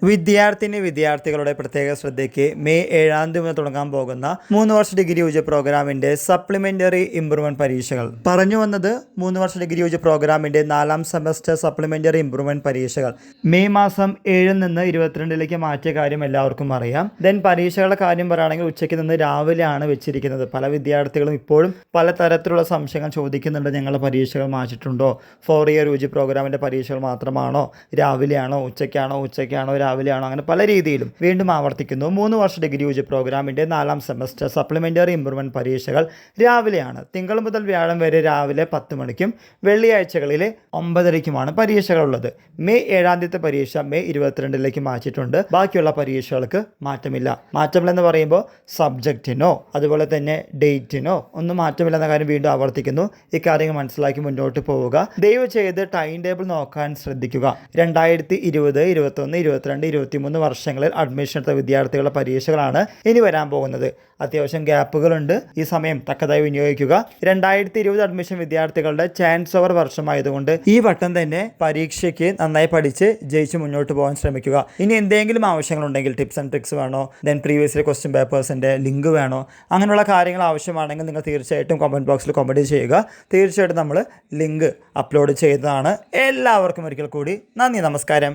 വിദ്യാർത്ഥികളുടെ പ്രത്യേക ശ്രദ്ധയ്ക്ക് മെയ് 7 മുതൽ തുടങ്ങാൻ പോകുന്ന 3 വർഷ ഡിഗ്രി യുജി പ്രോഗ്രാമിന്റെ സപ്ലിമെന്ററി ഇംപ്രൂവ്മെന്റ് പരീക്ഷകൾ. പറഞ്ഞു വന്നത് 3 വർഷ ഡിഗ്രി യുജി പ്രോഗ്രാമിന്റെ 4ാം സെമസ്റ്റർ സപ്ലിമെന്ററി ഇംപ്രൂവ്മെന്റ് പരീക്ഷകൾ മെയ് മാസം 7 നിന്ന് 22 മാറ്റിയ കാര്യം എല്ലാവർക്കും അറിയാം. ദെൻ പരീക്ഷകളുടെ കാര്യം പറയുകയാണെങ്കിൽ ഉച്ചയ്ക്ക് നിന്ന് രാവിലെയാണ് വെച്ചിരിക്കുന്നത്. പല വിദ്യാർത്ഥികളും ഇപ്പോഴും പലതരത്തിലുള്ള സംശയങ്ങൾ ചോദിക്കുന്നുണ്ട്. ഞങ്ങളുടെ പരീക്ഷകൾ മാറ്റിയിട്ടുണ്ടോ? 4 ഇയർ യുജി പ്രോഗ്രാമിന്റെ പരീക്ഷകൾ മാത്രമാണോ? രാവിലെയാണോ? ഉച്ചയ്ക്കാണോ? രാവിലെയാണോ? അങ്ങനെ പല രീതിയിലും വീണ്ടും ആവർത്തിക്കുന്നു. 3 വർഷ ഡിഗ്രി യുജി പ്രോഗ്രാമിൻ്റെ 4ാം സെമസ്റ്റർ സപ്ലിമെൻ്ററി ഇംപ്രൂവ്മെൻറ്റ് പരീക്ഷകൾ രാവിലെയാണ്. തിങ്കൾ മുതൽ വ്യാഴം വരെ രാവിലെ 10 മണിക്കും വെള്ളിയാഴ്ചകളിൽ 9:30ക്കുമാണ് പരീക്ഷകളുള്ളത്. മെയ് 7 പരീക്ഷ മെയ് 22 മാറ്റിയിട്ടുണ്ട്. ബാക്കിയുള്ള പരീക്ഷകൾക്ക് മാറ്റമില്ലെന്ന് പറയുമ്പോൾ സബ്ജക്റ്റിനോ അതുപോലെ തന്നെ ഡേറ്റിനോ ഒന്നും മാറ്റമില്ലെന്ന കാര്യം വീണ്ടും ആവർത്തിക്കുന്നു. ഇക്കാര്യങ്ങൾ മനസ്സിലാക്കി മുന്നോട്ട് പോവുക. ദയവ് ചെയ്ത് ടൈം ടേബിൾ നോക്കാൻ ശ്രദ്ധിക്കുക. 2020, 21, 22, 23 വർഷങ്ങളിൽ അഡ്മിഷൻ എടുത്ത വിദ്യാർത്ഥികളുടെ പരീക്ഷകളാണ് ഇനി വരാൻ പോകുന്നത്. അത്യാവശ്യം ഗ്യാപ്പുകളുണ്ട്. ഈ സമയം തക്കതായി വിനിയോഗിക്കുക. 2020 അഡ്മിഷൻ വിദ്യാർത്ഥികളുടെ ചാൻസ് ഓവർ വർഷമായതുകൊണ്ട് ഈ വട്ടം തന്നെ പരീക്ഷയ്ക്ക് നന്നായി പഠിച്ച് ജയിച്ച് മുന്നോട്ട് പോകാൻ ശ്രമിക്കുക. ഇനി എന്തെങ്കിലും ആവശ്യങ്ങളുണ്ടെങ്കിൽ ടിപ്സ് ആൻഡ് ട്രിക്സ് വേണോ, ദെൻ പ്രീവിയസ് ഇയർ ക്വസ്റ്റ്യൻ പേപ്പേഴ്സിൻ്റെ ലിങ്ക് വേണോ, അങ്ങനെയുള്ള കാര്യങ്ങൾ ആവശ്യമാണെങ്കിൽ നിങ്ങൾ തീർച്ചയായിട്ടും കമൻറ്റ് ബോക്സിൽ കമൻറ്റ് ചെയ്യുക. തീർച്ചയായിട്ടും നമ്മൾ ലിങ്ക് അപ്ലോഡ് ചെയ്തതാണ്. എല്ലാവർക്കും ഒരിക്കൽ കൂടി നന്ദി, നമസ്കാരം.